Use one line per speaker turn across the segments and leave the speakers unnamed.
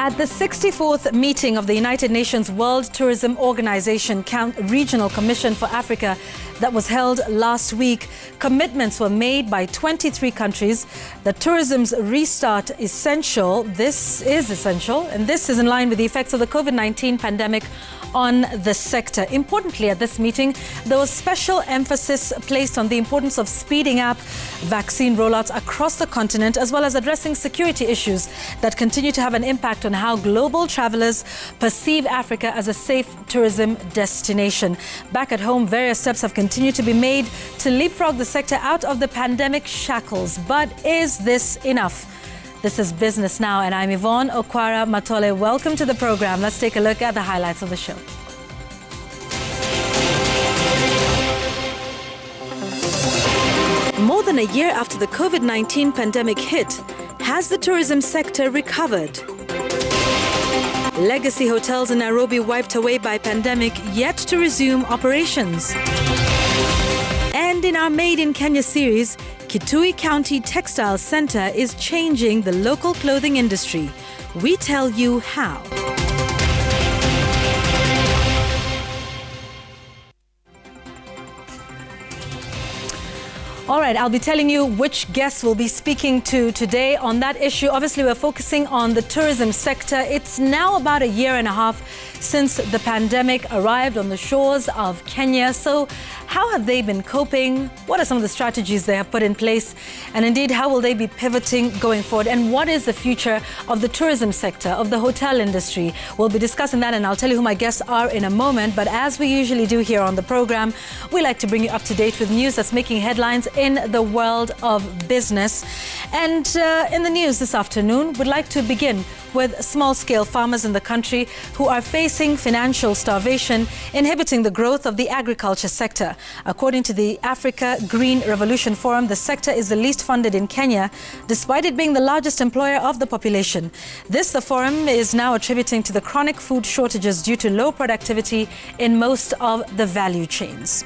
At the 64th meeting of the United Nations World Tourism Organization Regional Commission for Africa that was held last week, commitments were made by 23 countries that tourism's restart essential. This is essential, and this is in line with the effects of the COVID-19 pandemic on the sector. Importantly, at this meeting, there was special emphasis placed on the importance of speeding up vaccine rollouts across the continent, as well as addressing security issues that continue to have an impact on how global travelers perceive Africa as a safe tourism destination. Back at home, various steps have continued to be made to leapfrog the sector out of the pandemic shackles. But is this enough? This is Business Now, and I'm Yvonne Okwara Matole. Welcome to the program. Let's take a look at the highlights of the show. More than a year after the COVID-19 pandemic hit, has the tourism sector recovered? Legacy hotels in Nairobi wiped away by pandemic, yet to resume operations. And in our Made in Kenya series, Kitui County Textile Center is changing the local clothing industry. We tell you how. All right, I'll be telling you which guests we'll be speaking to today on that issue. Obviously, we're focusing on the tourism sector. It's now about a year and a half since the pandemic arrived on the shores of Kenya. So how have they been coping? What are some of the strategies they have put in place? And indeed, how will they be pivoting going forward? And what is the future of the tourism sector, of the hotel industry? We'll be discussing that, and I'll tell you who my guests are in a moment. But as we usually do here on the program, we like to bring you up to date with news that's making headlines in the world of business. And in the news this afternoon, we'd like to begin with small-scale farmers in the country who are facing financial starvation, inhibiting the growth of the agriculture sector. According to the Africa Green Revolution Forum, the sector is the least funded in Kenya, despite it being the largest employer of the population. This, the forum, is now attributing to the chronic food shortages due to low productivity in most of the value chains.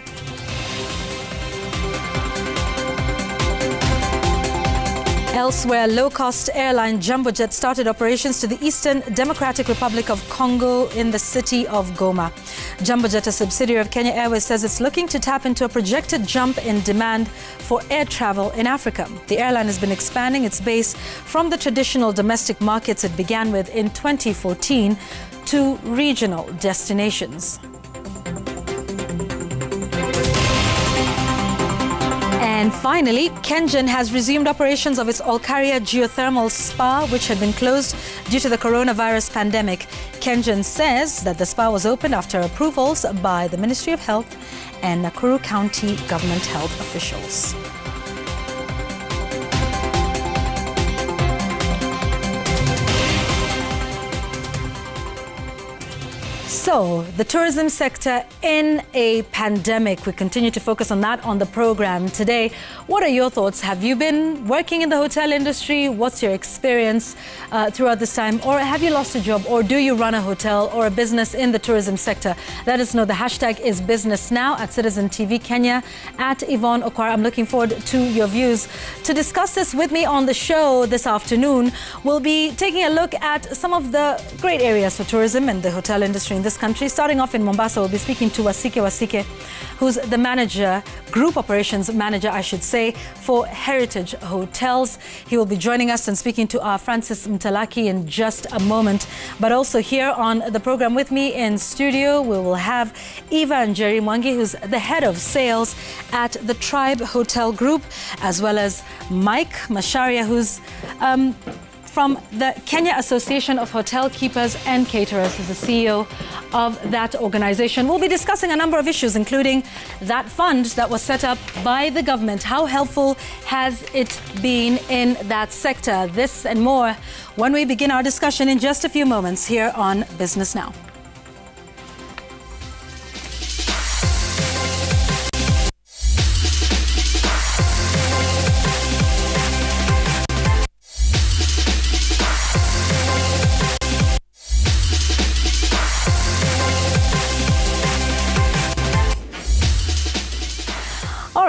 Elsewhere, low-cost airline Jambojet started operations to the Eastern Democratic Republic of Congo in the city of Goma. Jambojet, a subsidiary of Kenya Airways, says it's looking to tap into a projected jump in demand for air travel in Africa. The airline has been expanding its base from the traditional domestic markets it began with in 2014 to regional destinations. And finally, KenGen has resumed operations of its Olkaria geothermal spa, which had been closed due to the coronavirus pandemic. KenGen says that the spa was opened after approvals by the Ministry of Health and Nakuru County government health officials. So, the tourism sector in a pandemic. We continue to focus on that on the program today. What are your thoughts? Have you been working in the hotel industry? What's your experience throughout this time? Or have you lost a job? Or do you run a hotel or a business in the tourism sector? Let us know. The hashtag is Business Now at Citizen TV Kenya, at Yvonne Okwara. I'm looking forward to your views. To discuss this with me on the show this afternoon, we'll be taking a look at some of the great areas for tourism and the hotel industry in this country. Starting off in Mombasa, we'll be speaking to Wasike, who's the manager, group operations manager, I should say, for Heritage Hotels. He will be joining us and speaking to our Francis Mtalaki in just a moment. But also here on the program with me in studio, we will have Eva Njeri Mwangi, who's the head of sales at the Tribe Hotel Group, as well as Mike Masharia, who's from the Kenya Association of Hotel Keepers and Caterers, is the CEO of that organization. We'll be discussing a number of issues, including that fund that was set up by the government. How helpful has it been in that sector? This and more when we begin our discussion in just a few moments here on Business Now.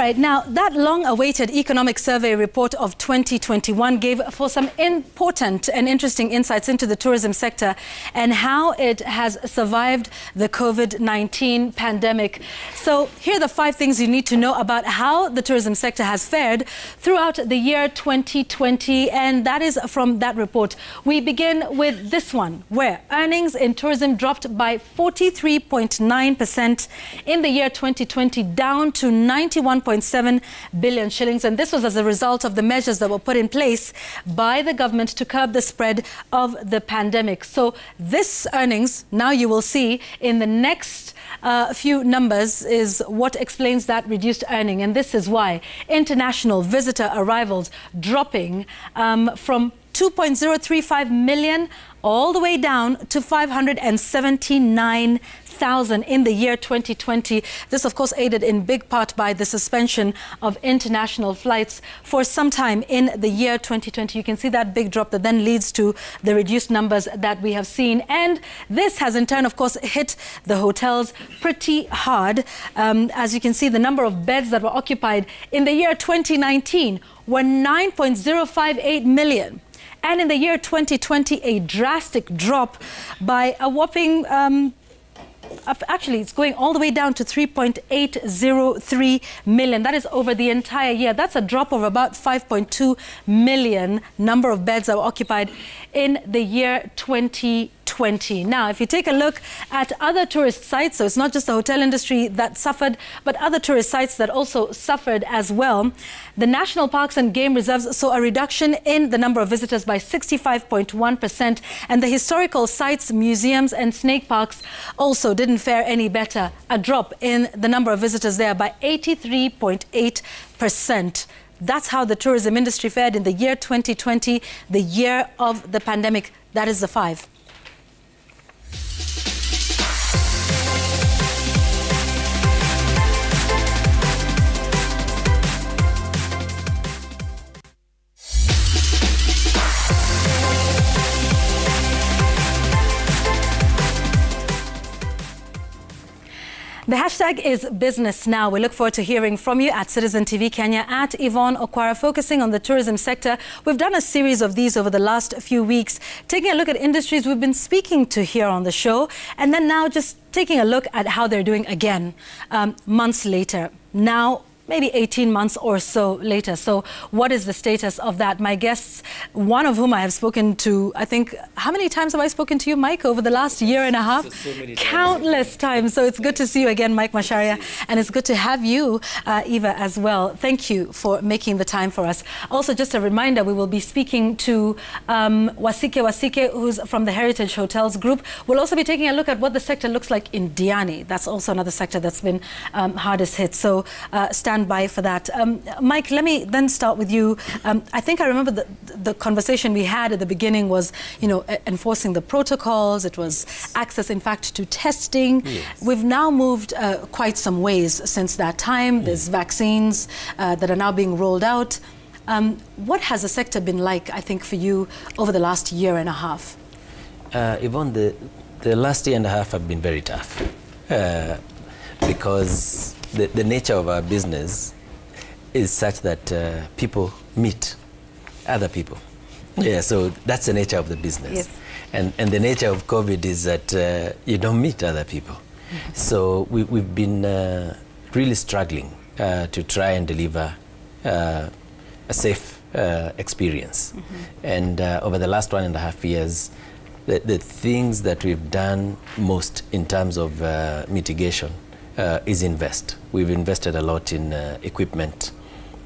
right, now that long-awaited economic survey report of 2021 gave for some important and interesting insights into the tourism sector and how it has survived the COVID-19 pandemic. So here are the 5 things you need to know about how the tourism sector has fared throughout the year 2020, and that is from that report. We begin with this one, where earnings in tourism dropped by 43.9% in the year 2020, down to 91.7 billion shillings. And this was as a result of the measures that were put in place by the government to curb the spread of the pandemic. So this earnings, now you will see in the next few numbers, is what explains that reduced earning. And this is why international visitor arrivals dropping from 2.035 million all the way down to 579,000 in the year 2020. This, of course, aided in big part by the suspension of international flights for some time in the year 2020. You can see that big drop that then leads to the reduced numbers that we have seen. And this has in turn, of course, hit the hotels pretty hard. As you can see, the number of beds that were occupied in the year 2019 were 9.058 million. And in the year 2020, a drastic drop by a whopping, actually, it's going all the way down to 3.803 million. That is over the entire year. That's a drop of about 5.2 million number of beds that were occupied in the year 2020. Now, if you take a look at other tourist sites, so it's not just the hotel industry that suffered, but other tourist sites that also suffered as well. The national parks and game reserves saw a reduction in the number of visitors by 65.1%, and the historical sites, museums and snake parks also didn't fare any better. A drop in the number of visitors there by 83.8%. That's how the tourism industry fared in the year 2020, the year of the pandemic. That is the 5. The hashtag is Business Now. We look forward to hearing from you at Citizen TV Kenya, at Yvonne Okwara, focusing on the tourism sector. We've done a series of these over the last few weeks, taking a look at industries we've been speaking to here on the show, and then now just taking a look at how they're doing again, months later. Now, maybe 18 months or so later. So what is the status of that? My guests, one of whom I have spoken to, I think, how many times have I spoken to you, Mike, over the last year and a half?
So many times.
Countless times. So it's good to see you again, Mike Macharia. And it's good to have you, Eva, as well. Thank you for making the time for us. Also, just a reminder, we will be speaking to Wasike, who's from the Heritage Hotels Group. We'll also be taking a look at what the sector looks like in Diani. That's also another sector that's been hardest hit. So stand by for that. Mike, let me then start with you. I think I remember the conversation we had at the beginning was, you know, enforcing the protocols. It was access, in fact, to testing.
Yes.
We've now moved quite some ways since that time. There's vaccines that are now being rolled out. What has the sector been like, I think, for you over the last year and a half?
Yvonne, the last year and a half have been very tough because the nature of our business is such that people meet other people. Yeah, so that's the nature of the business.
Yes.
And the nature of COVID is that you don't meet other people. So we've been really struggling to try and deliver a safe experience. And over the last 1.5 years, the things that we've done most in terms of mitigation is invest. We've invested a lot in equipment,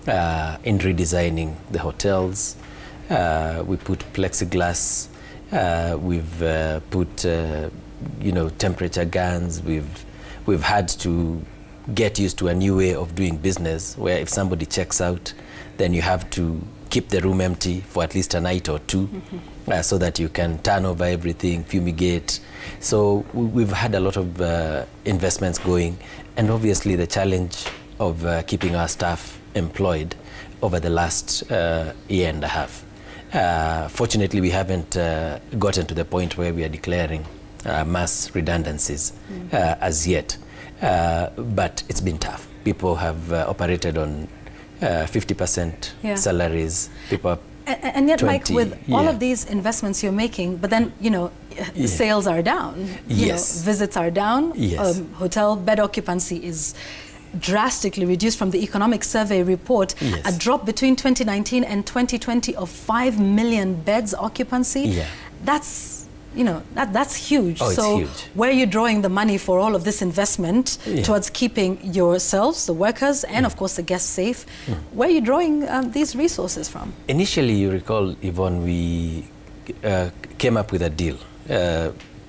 in redesigning the hotels. We put plexiglass. We've put, you know, temperature guns. We've had to get used to a new way of doing business, where if somebody checks out, then you have to keep the room empty for at least a night or two, so that you can turn over everything, fumigate. So we've had a lot of investments going, and obviously the challenge of keeping our staff employed over the last year and a half. Fortunately, we haven't gotten to the point where we are declaring mass redundancies as yet, but it's been tough. people have operated on 50% salaries. People
and yet, 20, Mike, with all of these investments you're making, but then, you know, sales are down. You know, visits are down. Hotel bed occupancy is drastically reduced from the economic survey report. A drop between 2019 and 2020 of 5 million beds occupancy. That's, you know, that's huge. So huge. Where are you drawing the money for all of this investment towards keeping yourselves, the workers, and of course the guests safe? Where are you drawing these resources from?
Initially, you recall, Yvonne, we came up with a deal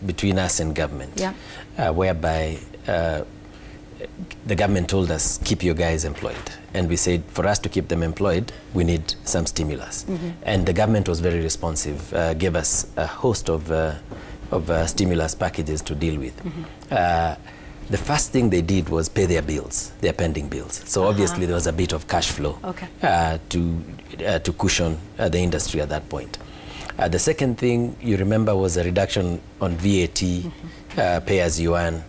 between us and government, whereby the government told us, keep your guys employed. And we said, for us to keep them employed, we need some stimulus. And the government was very responsive, gave us a host of stimulus packages to deal with. The first thing they did was pay their bills, their pending bills. So obviously there was a bit of cash flow to cushion the industry at that point. The second thing you remember was a reduction on VAT, pay as you earn,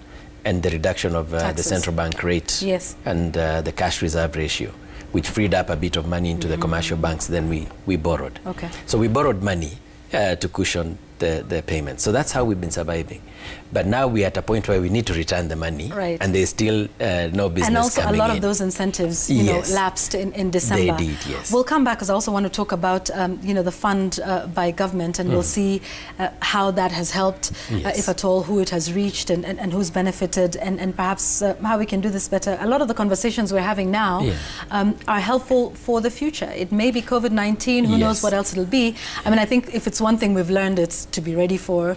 and the reduction of the central bank rate and the cash reserve ratio, which freed up a bit of money into the commercial banks. Then we borrowed. So we borrowed money to cushion the payments. So that's how we've been surviving. But now we're at a point where we need to return the money, and there's still no business coming in.
And also a lot of those incentives, you know, lapsed in December.
They did, yes.
We'll come back because I also want to talk about, you know, the fund by government, and we'll see how that has helped, if at all, who it has reached and who's benefited, and perhaps how we can do this better. A lot of the conversations we're having now are helpful for the future. It may be COVID-19, who knows what else it'll be. I mean, I think if it's one thing we've learned, it's to be ready for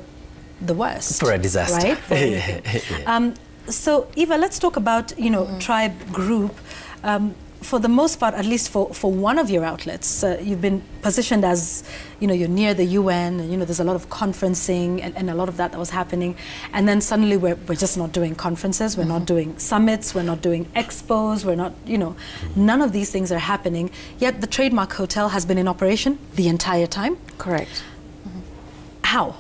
the worst.
For a disaster.
Right? So, Eva, let's talk about, you know, Tribe Group. For the most part, at least for one of your outlets, you've been positioned as, you know, you're near the UN, and, you know, there's a lot of conferencing and a lot of that was happening. And then suddenly we're just not doing conferences, we're not doing summits, we're not doing expos, we're not, you know, none of these things are happening. Yet the Trademark Hotel has been in operation the entire time?
Correct.
How?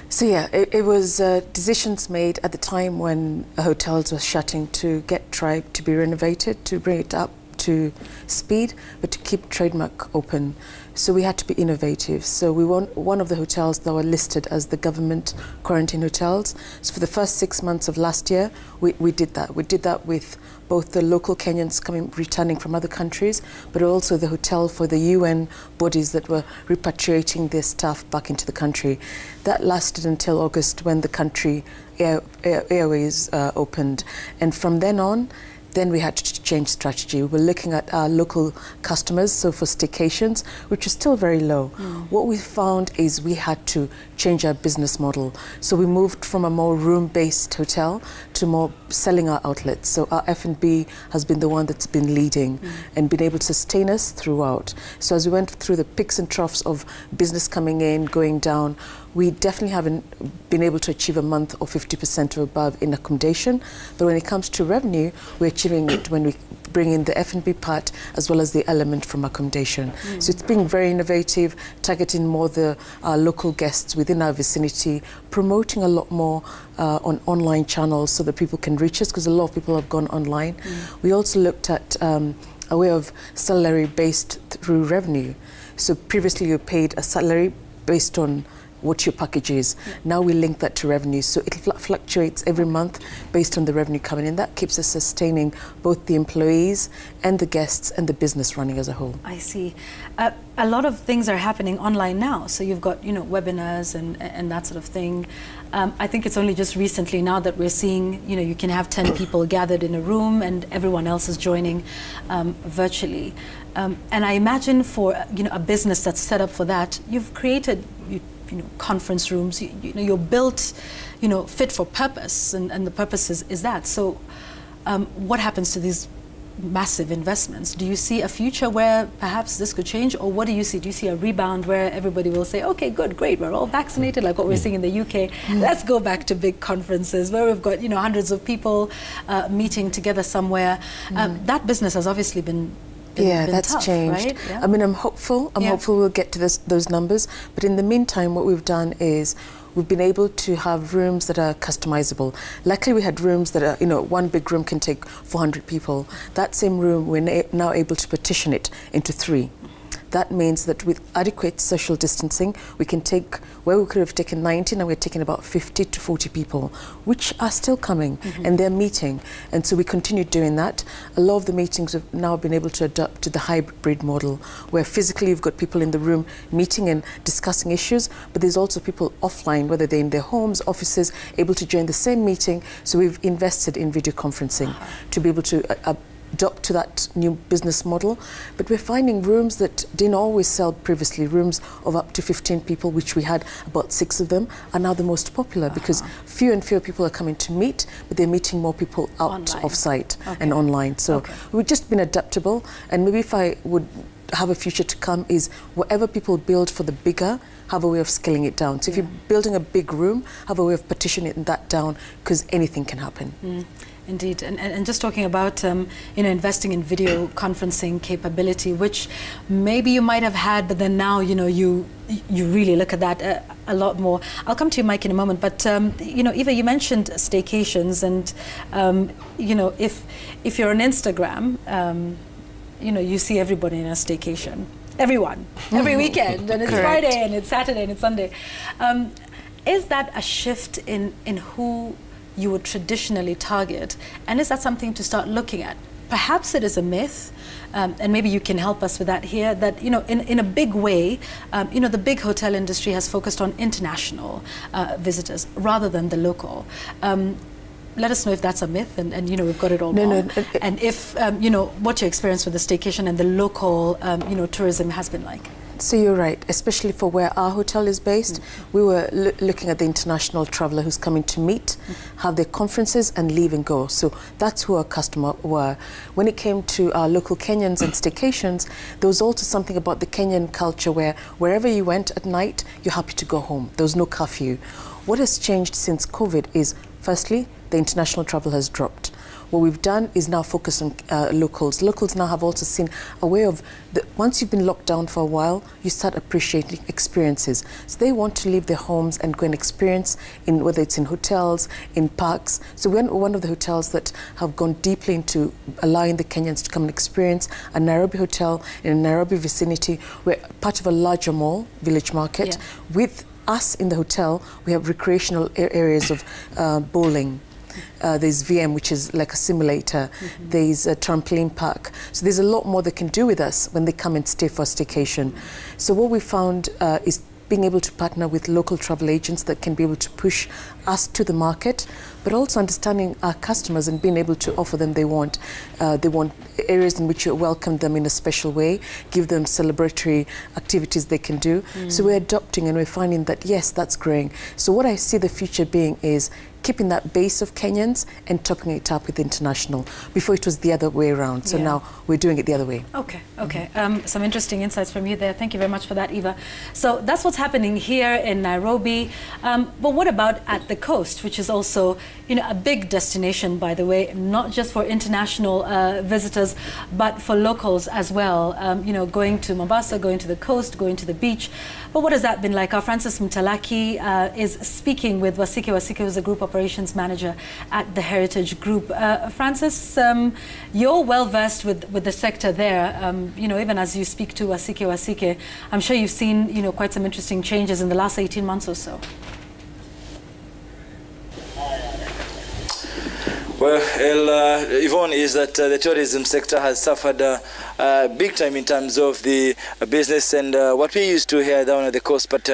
So yeah, it was decisions made at the time when hotels were shutting to get Tribe to be renovated, to bring it up to speed, but to keep Trademark open. So we had to be innovative. So we were one of the hotels that were listed as the government quarantine hotels. So for the first 6 months of last year, we did that. We did that with both the local Kenyans returning from other countries, but also the hotel for the UN bodies that were repatriating their staff back into the country. That lasted until August, when the country airways opened. And from then on, then we had to change strategy. We were looking at our local customers, so for staycations, which is still very low. What we found is we had to change our business model. So we moved from a more room-based hotel to more selling our outlets. So our F&B has been the one that's been leading and been able to sustain us throughout. So as we went through the peaks and troughs of business coming in, going down, we definitely haven't been able to achieve a month or 50% or above in accommodation. But when it comes to revenue, we're achieving it when we bring in the F&B part as well as the element from accommodation. So it's being very innovative, targeting more the local guests within our vicinity, promoting a lot more on online channels so that people can reach us, because a lot of people have gone online. We also looked at a way of salary based through revenue. So previously you paid a salary based on what your package is. Now we link that to revenue, so it fluctuates every month based on the revenue coming in. That keeps us sustaining both the employees and the guests and the business running as a whole.
I see. A lot of things are happening online now, so you've got, you know, webinars and that sort of thing. I think it's only just recently now that we're seeing, you know, you can have 10 people gathered in a room and everyone else is joining virtually. And I imagine for, you know, a business that's set up for that, you've created, you know, conference rooms, you know, you're built, you know, fit for purpose, and the purpose is that. So what happens to these massive investments? Do you see a future where perhaps this could change, or what do you see? Do you see a rebound where everybody will say, okay, good, great, we're all vaccinated, like what we're seeing in the UK, let's go back to big conferences where we've got, you know, hundreds of people meeting together somewhere? That business has obviously been
that's
tough,
changed.
Right? Yeah.
I mean, I'm hopeful. I'm hopeful we'll get to those numbers. But in the meantime, what we've done is we've been able to have rooms that are customizable. Luckily, we had rooms that are, one big room can take 400 people. That same room, we're now able to partition it into 3. That means that with adequate social distancing, we can take, where we could have taken 90, now we're taking about 50 to 40 people, which are still coming, and they're meeting. And so we continue doing that. A lot of the meetings have now been able to adapt to the hybrid model, where physically you've got people in the room meeting and discussing issues, but there's also people offline, whether they're in their homes, offices, able to join the same meeting. So we've invested in video conferencing to be able to adopt to that new business model. But we're finding rooms that didn't always sell previously, rooms of up to 15 people, which we had about 6 of them, are now the most popular because fewer and fewer people are coming to meet, but they're meeting more people out of site and online. So we've just been adaptable, and maybe if I would have a future to come is whatever people build for the bigger, have a way of scaling it down. So if you're building a big room, have a way of partitioning that down, because anything can happen.
Indeed, and just talking about investing in video conferencing capability, which maybe you might have had, but then now you really look at that a lot more. I'll come to you, Mike, in a moment. But Eva, you mentioned staycations, and if you're on Instagram, you see everybody in a staycation. Everyone, every weekend, and it's Friday, and it's Saturday, and it's Sunday. Is that a shift in who you would traditionally target, and is that something to start looking at? Perhaps it is a myth, and maybe you can help us with that here, that in a big way, the big hotel industry has focused on international visitors rather than the local. Let us know if that's a myth, and we've got it all wrong. And if what your experience with the staycation and the local tourism has been like.
So you're right, especially for where our hotel is based. We were looking at the international traveller who's coming to meet, have their conferences and leave and go. So that's who our customer were. When it came to our local Kenyans and staycations, there was also something about the Kenyan culture where wherever you went at night, you're happy to go home. There was no curfew. What has changed since COVID is, firstly, the international travel has dropped. What we've done is now focus on locals. Locals now have also seen a way of, once you've been locked down for a while, you start appreciating experiences. So they want to leave their homes and go and experience, whether it's in hotels, in parks. So we're one of the hotels that have gone deeply into allowing the Kenyans to come and experience a Nairobi hotel in a Nairobi vicinity. We're part of a larger mall, Village Market. With us in the hotel, we have recreational areas of bowling. There's VM, which is like a simulator. There's a trampoline park. So there's a lot more they can do with us when they come and stay for a staycation. So what we found is being able to partner with local travel agents that can be able to push us to the market, but also understanding our customers and being able to offer them they want areas in which you welcome them in a special way, give them celebratory activities they can do. So we're adopting and we're finding that, yes, that's growing. So what I see the future being is keeping that base of Kenyans and topping it up with international. Before it was the other way around, so now we're doing it the other way.
Okay. Some interesting insights from you there. Thank you very much for that, Eva. So that's what's happening here in Nairobi. But what about at the coast, which is also a big destination, by the way, not just for international visitors, but for locals as well. Going to Mombasa, going to the coast, going to the beach. But what has that been like? Our Francis Mtalaki is speaking with Wasike. Wasike was a group operations manager at the Heritage Group. Francis, you're well versed with the sector there. Even as you speak to Wasike, I'm sure you've seen quite some interesting changes in the last 18 months or so.
Well, Yvonne, is that the tourism sector has suffered big time in terms of the business and what we used to hear down at the coast. But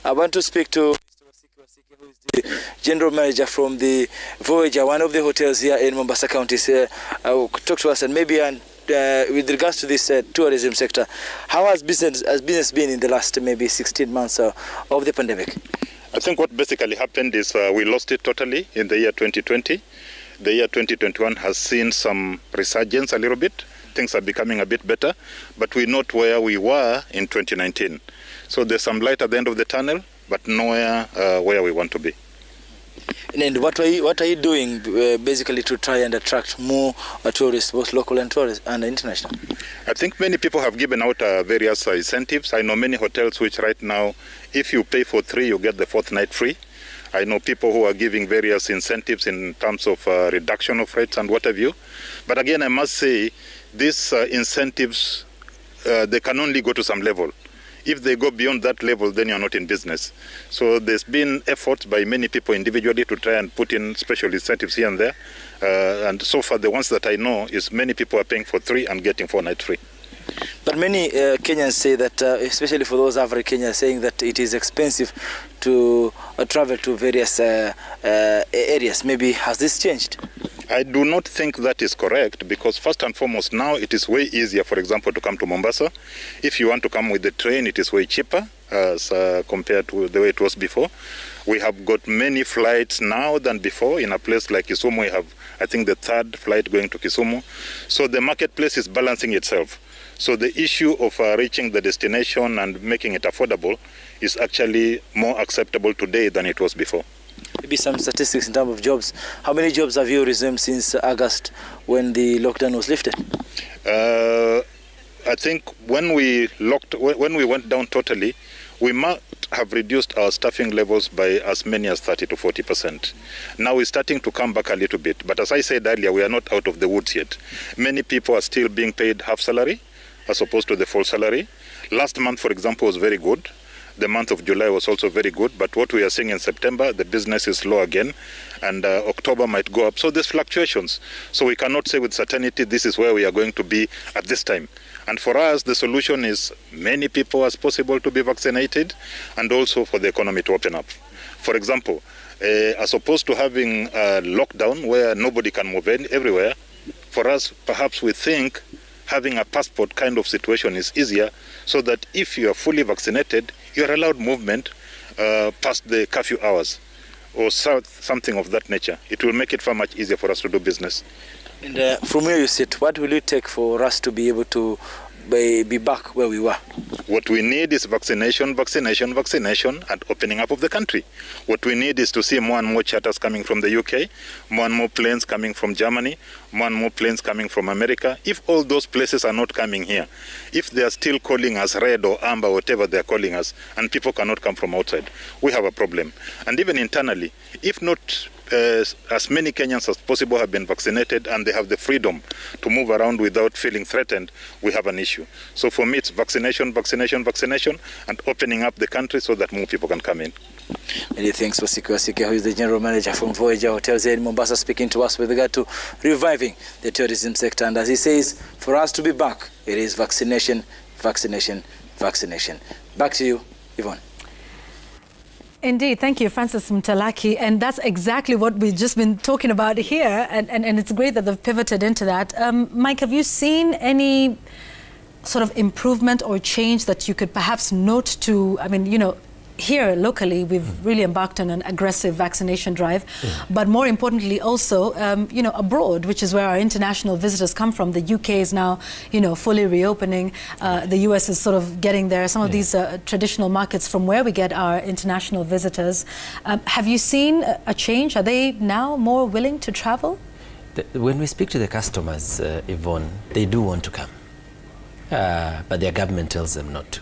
I want to speak to Mr. Wasike, who is the general manager from the Voyager, one of the hotels here in Mombasa County. Talk to us, and maybe with regards to this tourism sector, how has business been in the last maybe 16 months of the pandemic?
I think what basically happened is we lost it totally in the year 2020. The year 2021 has seen some resurgence a little bit. Things are becoming a bit better, but we're not where we were in 2019. So there's some light at the end of the tunnel, but nowhere where we want to be.
And what are you doing basically to try and attract more tourists, both local and tourists and international?
I think many people have given out various incentives. I know many hotels which right now, if you pay for 3, you get the 4th night free. I know people who are giving various incentives in terms of reduction of rates and what have you. But again, I must say, these incentives, they can only go to some level. If they go beyond that level, then you're not in business. So there's been efforts by many people individually to try and put in special incentives here and there. And so far, the ones that I know is many people are paying for 3 and getting 4 nights free.
But many Kenyans say that, especially for those average Kenyans, saying that it is expensive to travel to various areas. Maybe has this changed?
I do not think that is correct, because first and foremost, now it is way easier, for example, to come to Mombasa. If you want to come with the train, it is way cheaper as compared to the way it was before. We have got many flights now than before. In a place like Kisumu, we have, I think, the 3rd flight going to Kisumu. So the marketplace is balancing itself. So the issue of reaching the destination and making it affordable is actually more acceptable today than it was before.
Maybe some statistics in terms of jobs. How many jobs have you resumed since August when the lockdown was lifted?
I think when we went down totally, we might have reduced our staffing levels by as many as 30 to 40%. Now we're starting to come back a little bit. But as I said earlier, we are not out of the woods yet. Many people are still being paid half salary as opposed to the full salary. Last month, for example, was very good. The month of July was also very good, but what we are seeing in September, the business is low again, and October might go up. So there's fluctuations. So we cannot say with certainty this is where we are going to be at this time. And for us, the solution is many people as possible to be vaccinated, and also for the economy to open up. For example, as opposed to having a lockdown where nobody can move in everywhere, for us, perhaps we think having a passport kind of situation is easier, so that if you are fully vaccinated, you are allowed movement past the curfew hours or something of that nature. It will make it far much easier for us to do business.
And from where you sit, what will it take for us to be able to be back where we were?
What we need is vaccination, vaccination, vaccination, and opening up of the country. What we need is to see more and more charters coming from the UK, more and more planes coming from Germany, more and more planes coming from America. If all those places are not coming here, if they are still calling us red or amber, whatever they are calling us, and people cannot come from outside, we have a problem. And even internally, if not as many Kenyans as possible have been vaccinated and they have the freedom to move around without feeling threatened, we have an issue. So for me, it's vaccination, vaccination, vaccination, and opening up the country so that more people can come in.
Many thanks, Wasike Wasike, who is the General Manager from Voyager Hotels here in Mombasa, speaking to us with regard to reviving the tourism sector. And as he says, for us to be back, it is vaccination, vaccination, vaccination. Back to you, Yvonne.
Indeed. Thank you, Francis Mtalaki. And that's exactly what we've just been talking about here. And it's great that they've pivoted into that. Mike, have you seen any sort of improvement or change that you could perhaps note to, I mean, you know, here locally, we've really embarked on an aggressive vaccination drive, but more importantly also, you know, abroad, which is where our international visitors come from. The UK is now, you know, fully reopening. The US is sort of getting there. Some of these traditional markets from where we get our international visitors. Have you seen a change? Are they now more willing to travel?
When we speak to the customers, Yvonne, they do want to come, but their government tells them not to.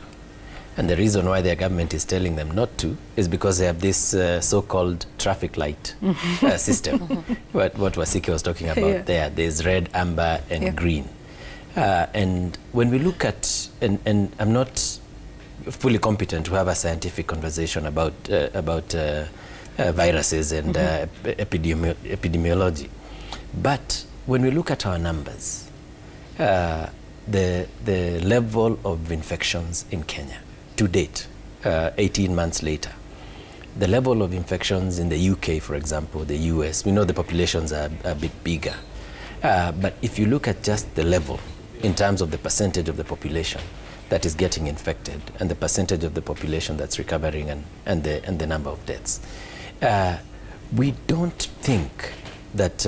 And the reason why their government is telling them not to is because they have this so-called traffic light system. What Wasike was talking about there. There's red, amber, and green. And when we look at, and I'm not fully competent to have a scientific conversation about viruses and epidemiology, but when we look at our numbers, the level of infections in Kenya to date, 18 months later, the level of infections in the UK, for example, the US, we know the populations are a bit bigger. But if you look at just the level in terms of the percentage of the population that is getting infected and the percentage of the population that's recovering and the number of deaths, we don't think that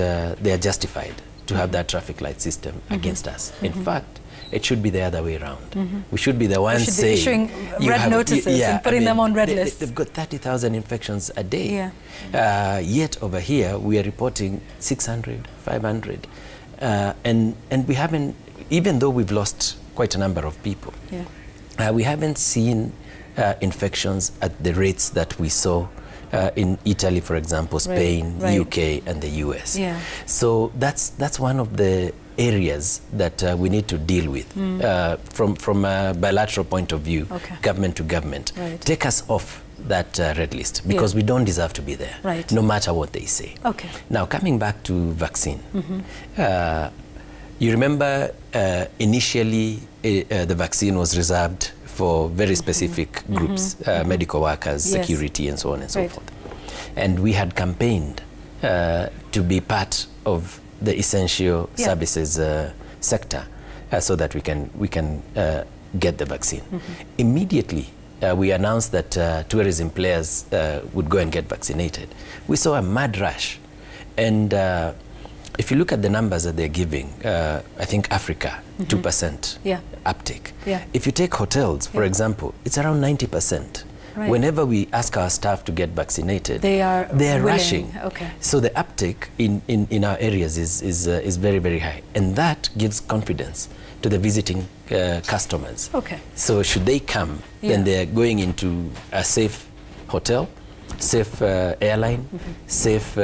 they are justified to have that traffic light system against us. In fact, It should be the other way around. We should be the ones saying...
issuing red notices and putting them on red lists.
They've got 30,000 infections a day. Yet over here, we are reporting 600, 500. And we haven't, even though we've lost quite a number of people, we haven't seen infections at the rates that we saw in Italy, for example, Spain, UK, and the US. So that's one of the areas that we need to deal with from a bilateral point of view, government to government. Take us off that red list, because we don't deserve to be there, no matter what they say. Now, coming back to vaccine, you remember initially the vaccine was reserved for very specific groups, medical workers, security, and so on and so forth. And we had campaigned to be part of the essential services sector so that we can get the vaccine. Immediately, we announced that tourism players would go and get vaccinated. We saw a mad rush. And if you look at the numbers that they're giving, I think Africa, 2% uptake. If you take hotels, for example, it's around 90%. Whenever we ask our staff to get vaccinated, they are rushing. So the uptake in our areas is very, very high. And that gives confidence to the visiting customers. So should they come, then they're going into a safe hotel, safe airline, safe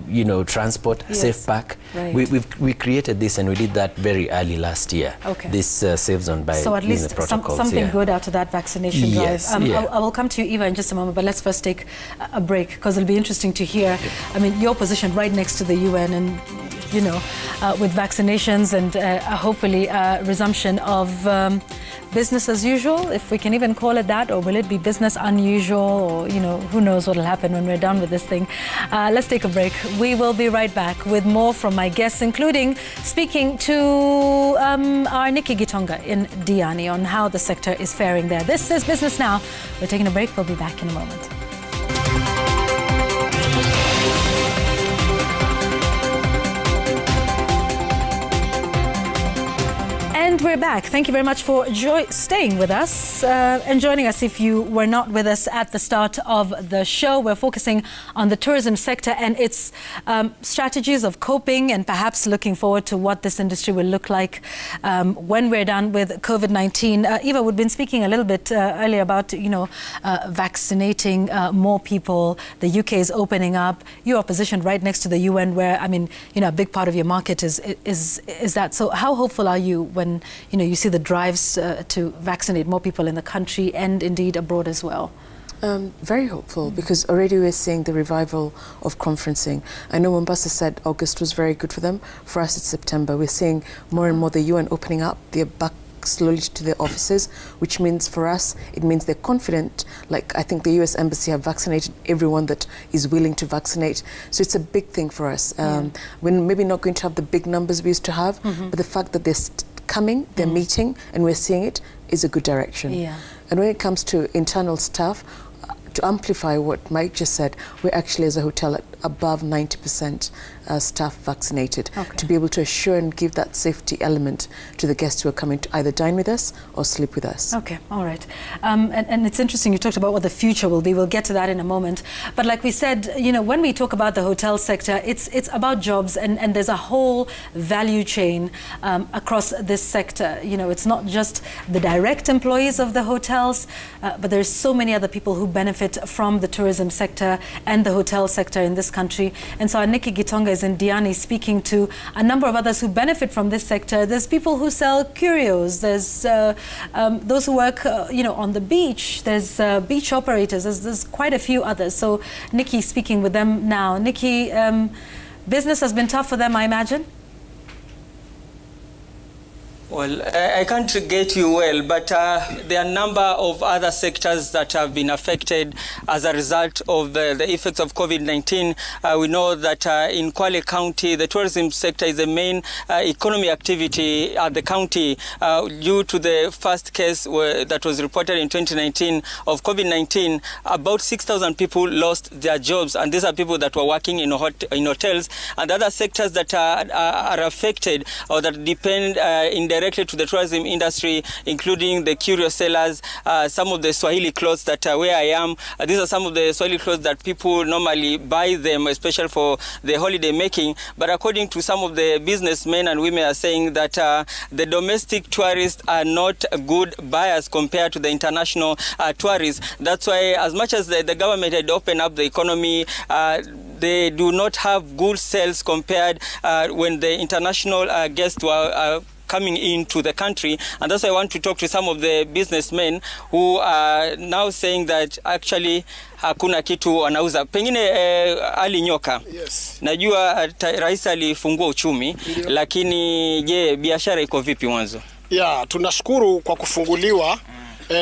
you know, transport, safe park. We created this, and we did that very early last year. This safe zone by
so at least something good out of that vaccination drive. I will come to you, Eva, in just a moment, but let's first take a break, because it'll be interesting to hear, I mean, your position right next to the UN, and you know, with vaccinations and hopefully resumption of business as usual, if we can even call it that, or will it be business unusual, or, you know, who knows what will happen when we're done with this thing. Let's take a break. We will be right back with more from my guests, including speaking to our Nikki Gitonga in Diani on how the sector is faring there. This is Business Now. We're taking a break. We'll be back in a moment. And we're back. Thank you very much for staying with us and joining us. If you were not with us at the start of the show, we're focusing on the tourism sector and its strategies of coping, and perhaps looking forward to what this industry will look like when we're done with COVID-19. Eva, we've been speaking a little bit earlier about, you know, vaccinating more people. The UK is opening up. You are positioned right next to the UN, where, I mean, you know, a big part of your market is that. So how hopeful are you when, you know, you see the drives to vaccinate more people in the country and indeed abroad as well?
Very hopeful, because already we're seeing the revival of conferencing. I know Mombasa said August was very good for them. For us, it's September. We're seeing more and more the UN opening up. They're back slowly to their offices, which means for us, it means they're confident. Like, I think the US Embassy have vaccinated everyone that is willing to vaccinate. So it's a big thing for us. We're maybe not going to have the big numbers we used to have, but the fact that they're coming, they're meeting, and we're seeing it, is a good direction. And when it comes to internal staff, to amplify what Mike just said, we're actually, as a hotel, at above 90% staff vaccinated, to be able to assure and give that safety element to the guests who are coming to either dine with us or sleep with us. All
right. And it's interesting, you talked about what the future will be. We'll get to that in a moment. But like we said, you know, when we talk about the hotel sector, it's about jobs, and there's a whole value chain across this sector. You know, it's not just the direct employees of the hotels, but there's so many other people who benefit from the tourism sector and the hotel sector in this country. And so our Nikki Gitonga is in Diani speaking to a number of others who benefit from this sector. There's people who sell curios. There's those who work, you know, on the beach. There's beach operators. There's quite a few others. So Nikki speaking with them now. Nikki, business has been tough for them, I imagine?
Well, I can't get you well, but there are a number of other sectors that have been affected as a result of the effects of COVID-19. We know that in Kwale County, the tourism sector is the main economy activity at the county due to the first case that was reported in 2019 of COVID-19. About 6,000 people lost their jobs, and these are people that were working in hotels. And other sectors that are affected or that depend in the directly to the tourism industry, including the curio sellers, some of the Swahili clothes that where I am. These are some of the Swahili clothes that people normally buy them, especially for the holiday making. But according to some of the businessmen and women are saying that the domestic tourists are not good buyers compared to the international tourists. That's why, as much as the government had opened up the economy, they do not have good sales compared when the international guests were coming into the country. And that's why I want to talk to some of the businessmen who are now saying that actually hakuna kitu wanauza. Pengine Ali Nyoka.
Yes.
Najua rais alifungua uchumi, lakini je, biashara iko vipi mwanzo?
Yeah, tunashukuru kwa kufunguliwa,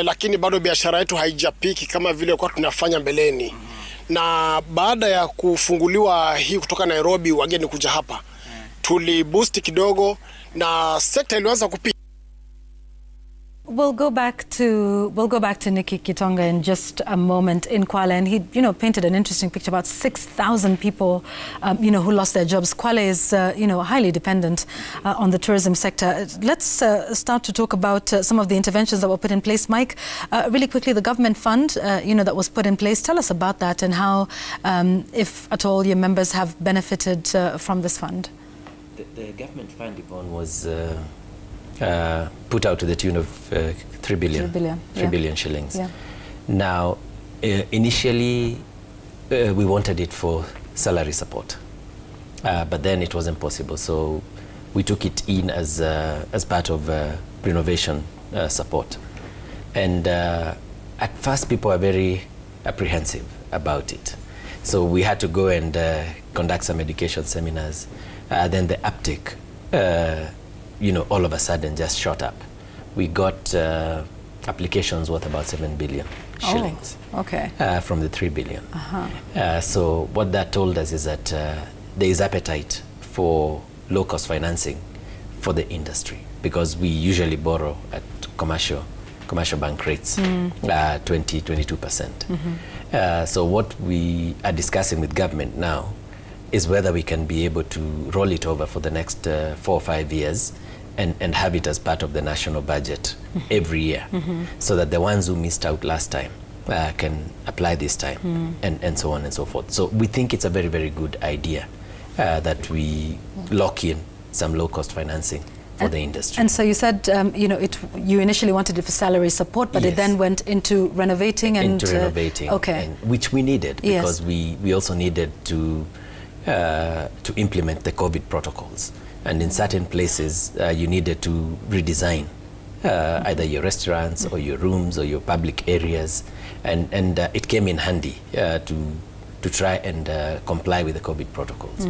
lakini bado biashara yetu haijapiki kama vile kwa tunafanya mbeleni. Na baada ya kufunguliwa hii kutoka Nairobi wageni kuja hapa, tuli boost kidogo na sekta ilianza kupika.
We'll go back to Nikki Kitonga in just a moment in Kwale, and he, painted an interesting picture about 6,000 people, who lost their jobs. Kwale is, highly dependent on the tourism sector. Let's start to talk about some of the interventions that were put in place. Mike, really quickly, the government fund, that was put in place. Tell us about that and how, if at all, your members have benefited from this fund.
The government fund, Yvonne, was put out to the tune of 3 billion shillings.
Yeah.
Now, initially, we wanted it for salary support, but then it wasn't possible. So we took it in as part of renovation support. And at first, people were very apprehensive about it. So we had to go and conduct some education seminars. Then the uptake, all of a sudden just shot up. We got applications worth about 7 billion shillings.
Oh, okay.
From the 3 billion. So what that told us is that there is appetite for low-cost financing for the industry, because we usually borrow at commercial bank rates, 22%. So what we are discussing with government now is whether we can be able to roll it over for the next 4 or 5 years and have it as part of the national budget every year, so that the ones who missed out last time can apply this time, and so on and so forth. So we think it's a very, very good idea that we lock in some low-cost financing for the industry.
And so you said, you initially wanted it for salary support, but
yes.
It then went into renovating and...
Into renovating,
okay.
Which we needed,
Yes.
because we also needed to implement the COVID protocols. And in certain places, you needed to redesign either your restaurants or your rooms or your public areas. And it came in handy to try and comply with the COVID protocols.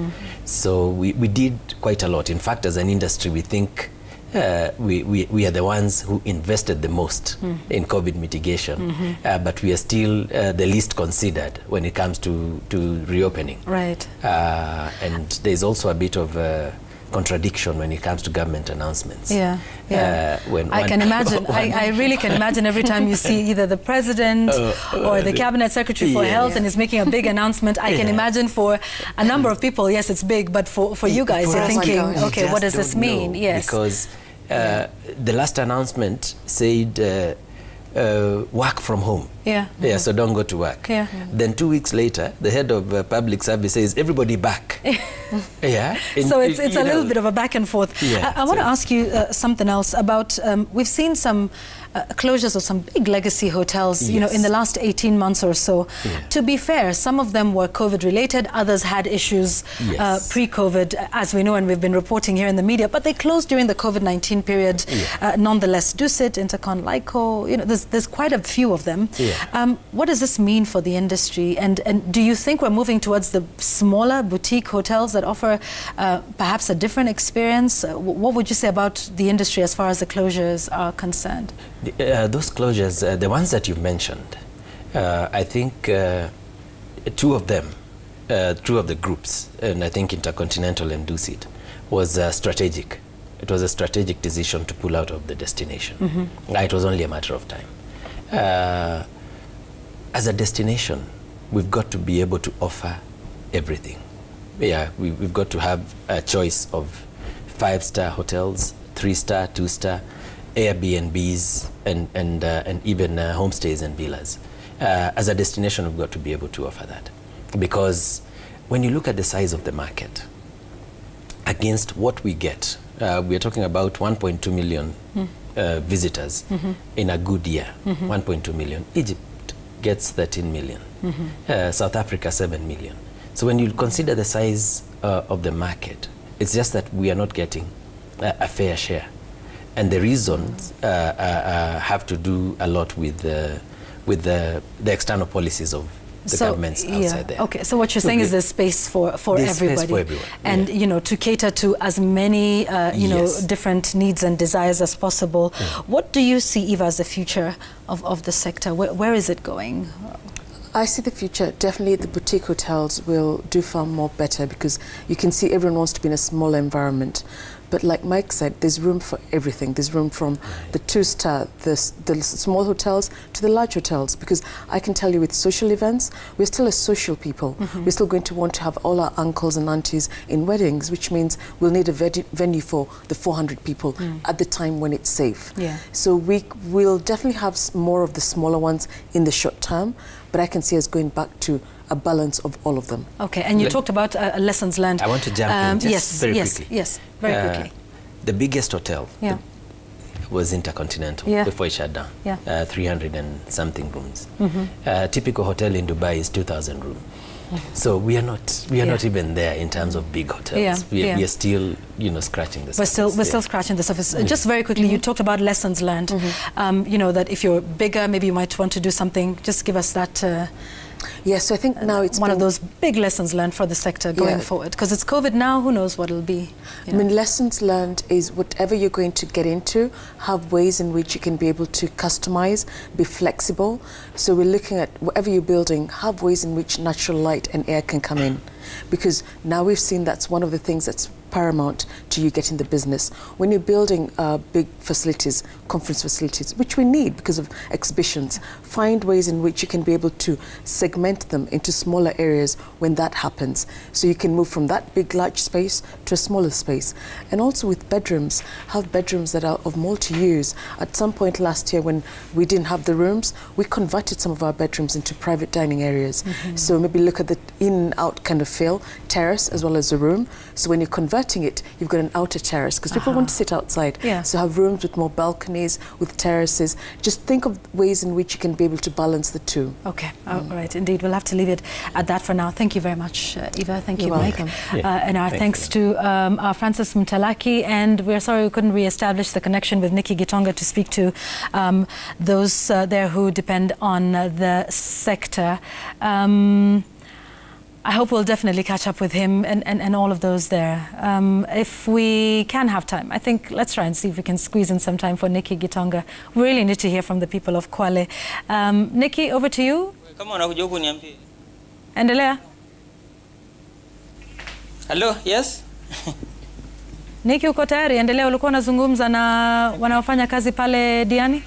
So we did quite a lot. In fact, as an industry, we think we are the ones who invested the most in COVID mitigation, but we are still the least considered when it comes to reopening.
Right.
And there's also a bit of contradiction when it comes to government announcements.
Yeah, yeah. I can imagine. I really can imagine every time you see either the president or the cabinet secretary for health and is making a big announcement. I can imagine for a number of people, yes, it's big, but for you guys, you're thinking, okay, what does this mean? Yes.
Because the last announcement said work from home.
Yeah.
Yeah, so don't go to work.
Yeah.
Then 2 weeks later, the head of public service says, everybody back. Yeah.
So it's a little bit of a back and forth.
Yeah,
I want to ask you something else about, we've seen some closures of some big legacy hotels,
Yes.
in the last 18 months or so.
Yeah.
To be fair, some of them were COVID related, others had issues
Yes.
pre-COVID, as we know, and we've been reporting here in the media, but they closed during the COVID-19 period. Nonetheless, Dusit, Intercon, Lyco, there's quite a few of them.
Yeah.
What does this mean for the industry? And do you think we're moving towards the smaller boutique hotels that offer perhaps a different experience? What would you say about the industry as far as the closures are concerned?
Those closures, the ones that you've mentioned, I think two of them, two of the groups, and I think Intercontinental and Dusit, was strategic. It was a strategic decision to pull out of the destination. It was only a matter of time. As a destination, we've got to be able to offer everything. Yeah, we've got to have a choice of 5-star hotels, 3-star, 2-star, Airbnbs, and even homestays and villas. As a destination, we've got to be able to offer that. Because when you look at the size of the market, against what we get, we are talking about 1.2 million visitors in a good year, 1.2 million. Egypt gets 13 million. South Africa, 7 million. So when you consider the size of the market, it's just that we are not getting a fair share. And the reasons have to do a lot with the external policies of the governments outside there.
Okay, so what you're saying is there's space for everybody.
Space for everyone.
And, you know, to cater to as many, you know, different needs and desires as possible. What do you see, Eva, as the future of the sector? Where is it going?
I see the future. Definitely the boutique hotels will do far more better because you can see everyone wants to be in a smaller environment. But like Mike said, there's room for everything. There's room from the 2-star, the small hotels to the large hotels. Because I can tell you with social events, we're still a social people. We're still going to want to have all our uncles and aunties in weddings, which means we'll need a venue for the 400 people at the time when it's safe. So we'll definitely have more of the smaller ones in the short term, but I can see us going back to a balance of all of them.
Okay, and you talked about lessons learned.
I want to jump in just very quickly.
Yes, very quickly.
The biggest hotel was Intercontinental before it shut down. 300 and something rooms. Typical hotel in Dubai is 2,000 rooms. So we are not even there in terms of big hotels. We are still, you know, scratching the surface.
We're still scratching the surface. Just very quickly, you talked about lessons learned. You know, that if you're bigger, maybe you might want to do something. Just give us that.
Yes, so I think now it's
one of those big lessons learned for the sector going forward. Because it's COVID now, who knows what it'll be.
I mean, lessons learned is whatever you're going to get into, have ways in which you can be able to customize, be flexible. So we're looking at whatever you're building, have ways in which natural light and air can come in. Because now we've seen that's one of the things that's paramount to you getting the business. When you're building big facilities, conference facilities, which we need because of exhibitions, find ways in which you can be able to segment them into smaller areas when that happens. So you can move from that big, large space to a smaller space. And also with bedrooms, have bedrooms that are of multi-use. At some point last year when we didn't have the rooms, we converted some of our bedrooms into private dining areas. So maybe look at the in and out kind of feel, terrace as well as a room. So when you're converting it, you've got an outer terrace because people want to sit outside. So have rooms with more balconies, with terraces. Just think of ways in which you can be able to balance the two.
Okay, all right, indeed. We'll have to leave it at that for now. Thank you very much, Eva. Thank you, Mike. And our thanks to our Francis Mtalaki. And we're sorry we couldn't re-establish the connection with Nikki Gitonga to speak to those there who depend on the sector. I hope we'll definitely catch up with him and all of those there. If we can have time, I think let's try and see if we can squeeze in some time for Nikki Gitonga. We really need to hear from the people of Kwale. Nikki, over to you. Endelea.
Hello, yes?
Nikki, uko tayari? Endelea, ulikuwa unazungumza na wanaofanya kazi pale Diani?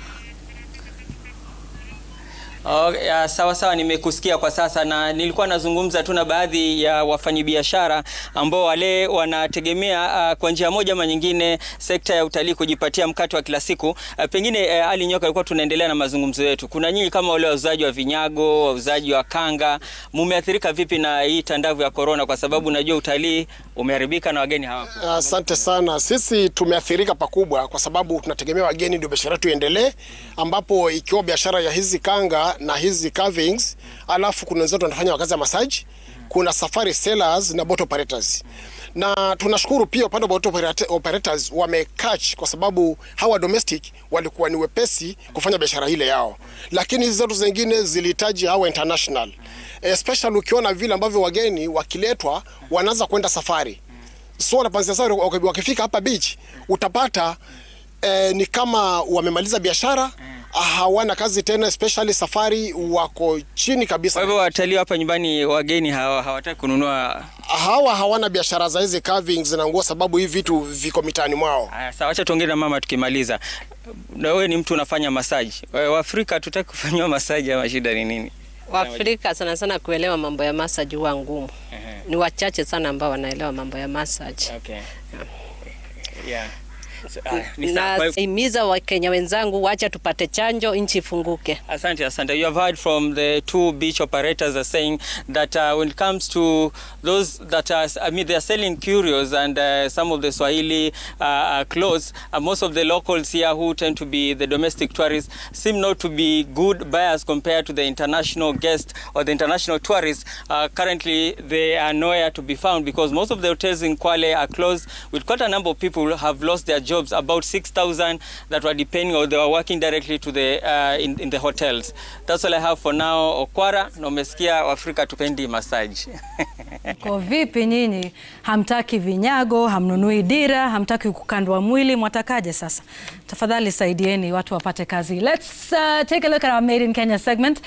Sawa, nimekusikia kwa sasa, na nilikuwa nazungumza tu na baadhi ya wafanyabiashara ambao wale wanategemea kwa njia moja ama nyingine sekta ya utalii kujipatia mkate wa kila siku. Pengine Ali Nyoka, alikuwa tunaendelea na mazungumzo yetu. Kuna nyinyi kama wale wauzaji wa vinyago, wauzaji wa kanga, mumeathirika vipi na hii tandavu ya corona, kwa sababu najua utalii umeharibika na wageni hawapo?
Asante sana. Sisi tumeathirika pakubwa kwa sababu tunategemea wageni ndio biashara yetu iendelee, ambapo ikiwa biashara ya hizi kanga na hizi carvings, alafu kuna wenzetu wanafanya kazi ya massage, kuna safari sellers na boat operators. Na tunashukuru pia upande wa boat operators wamecatch, kwa sababu hawa domestic walikuwa ni wepesi kufanya biashara ile yao, lakini hizo zetu zingine zilihitaji hawa international, especially ukiona vile ambavyo wageni wakiletwa wanaanza kwenda safari. So wanapanzia safari, wakifika hapa beach utapata ni kama wamemaliza biashara, hawana kazi tena, especially safari wako chini kabisa.
Kwa hivyo watalii hapa nyumbani, wageni hawataki kununua,
hawana biashara za hizi carvings na nguo, sababu hivi vitu viko mitaani mwao.
Sawa, acha tuongee na mama tukimaliza. Na wewe ni mtu unafanya massage. Waafrika tutaki kufanywa massage, ama shida ni nini?
Waafrika sana sana kuelewa mambo ya massage huwa ngumu. Ni wachache sana ambao wanaelewa mambo ya massage.
Okay.
Nahimiza Wakenya wenzangu wacha tupate chanjo nchi ifunguke.
Asante. You have heard from the two beach operators are saying that when it comes to those that are, they are selling curios and some of the Swahili clothes, most of the locals here who tend to be the domestic tourists seem not to be good buyers compared to the international guests or the international tourists. Currently, they are nowhere to be found because most of the hotels in Kwale are closed, with quite a number of people who have lost their jobs, about 6,000 that were depending or they were working directly to the in the hotels. That's all I have for now. Okwara, na umesikia Afrika tupendi massage.
Kwa vipi nyinyi? Hamtaki vinyago, hamnunui dira, hamtaki kukandwa mwili, mwatakaje sasa? Tafadhali saidieni watu wapate kazi. Let's take a look at our Made in Kenya segment.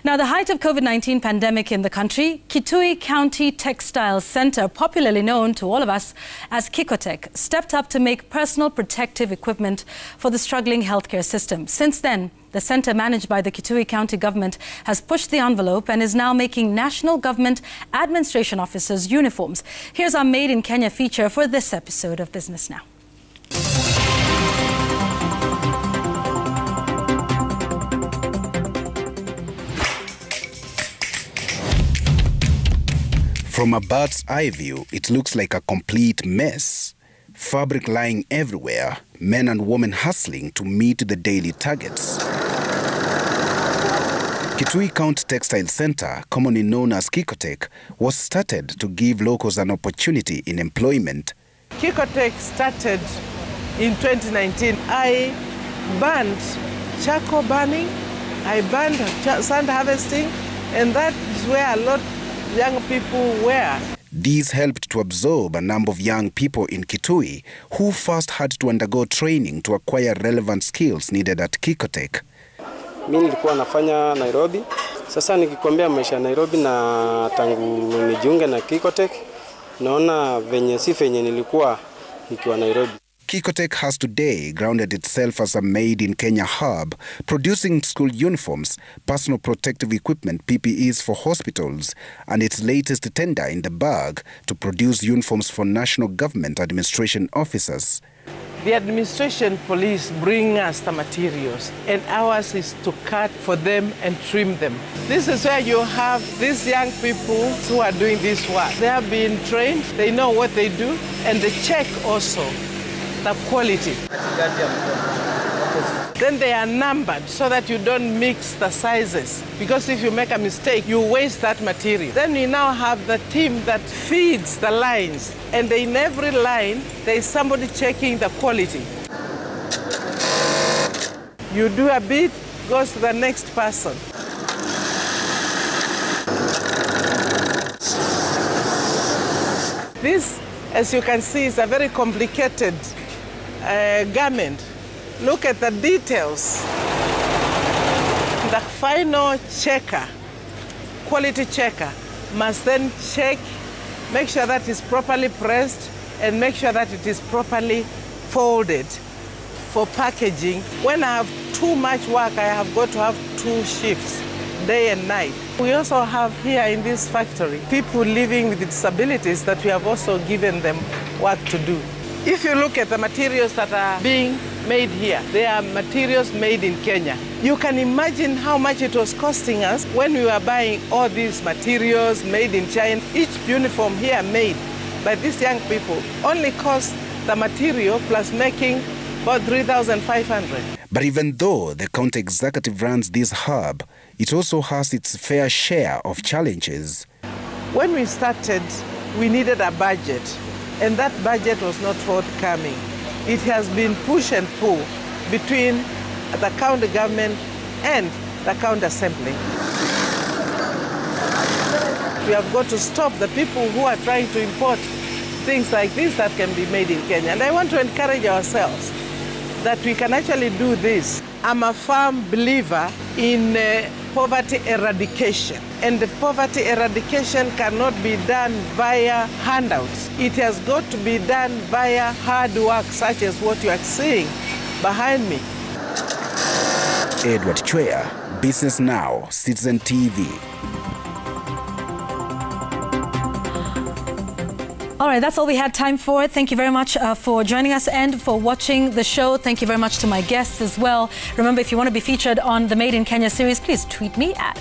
Now, the height of COVID-19 pandemic in the country, Kitui County Textile Center, popularly known to all of us as Kikotech, stepped up to make personal protective equipment for the struggling healthcare system. Since then, the center managed by the Kitui County government has pushed the envelope and is now making national government administration officers' uniforms. Here's our Made in Kenya feature for this episode of Business Now.
From a bird's eye view, it looks like a complete mess. Fabric lying everywhere, men and women hustling to meet the daily targets. Kitui County Textile Center, commonly known as Kikotech, was started to give locals an opportunity in employment.
Kikotech started in 2019. I banned charcoal burning, I banned sand harvesting, and that is where a lot young people were.
These helped to absorb a number of young people in Kitui who first had to undergo training to acquire relevant skills needed at Kikotech.
Mimi nilikuwa nafanya Nairobi. Sasa nikikwambia maisha ya Nairobi na tangu nijiunge na Kikotech, naona venye si venye nilikuwa nikiwa Nairobi.
Kikotech has today grounded itself as a Made in Kenya hub, producing school uniforms, personal protective equipment, PPEs for hospitals, and its latest tender in the bag to produce uniforms for national government administration officers.
The administration police bring us the materials, and ours is to cut for them and trim them. This is where you have these young people who are doing this work. They have been trained, they know what they do, and they check also the quality. Then they are numbered so that you don't mix the sizes. Because if you make a mistake, you waste that material. Then we now have the team that feeds the lines. And in every line, there is somebody checking the quality. You do a bit, goes to the next person. This, as you can see, is a very complicated garment. Look at the details. The final checker, quality checker, must then check, make sure that it's properly pressed, and make sure that it is properly folded for packaging. When I have too much work, I have got to have 2 shifts, day and night. We also have here in this factory people living with disabilities that we have also given them work to do. If you look at the materials that are being made here, they are materials made in Kenya. You can imagine how much it was costing us when we were buying all these materials made in China. Each uniform here made by these young people only cost the material plus making about 3,500.
But even though the county executive runs this hub, it also has its fair share of challenges.
When we started, we needed a budget, and that budget was not forthcoming. It has been push and pull between the county government and the county assembly. We have got to stop the people who are trying to import things like this that can be made in Kenya. And I want to encourage ourselves that we can actually do this. I'm a firm believer in poverty eradication. And the poverty eradication cannot be done via handouts. It has got to be done via hard work, such as what you are seeing behind me.
Edward Chwea, Business Now, Citizen TV.
All right, that's all we had time for. Thank you very much for joining us and for watching the show. Thank you very much to my guests as well. Remember, if you want to be featured on the Made in Kenya series, please tweet me at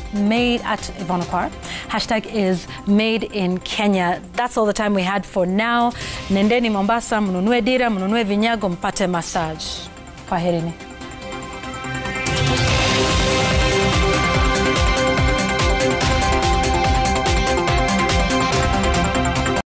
Yvonne Okwara. Hashtag is Made in Kenya. That's all the time we had for now. Nendeni Mombasa, mnunue dira, mnunue vinyago, mpate massage. Kwaherini.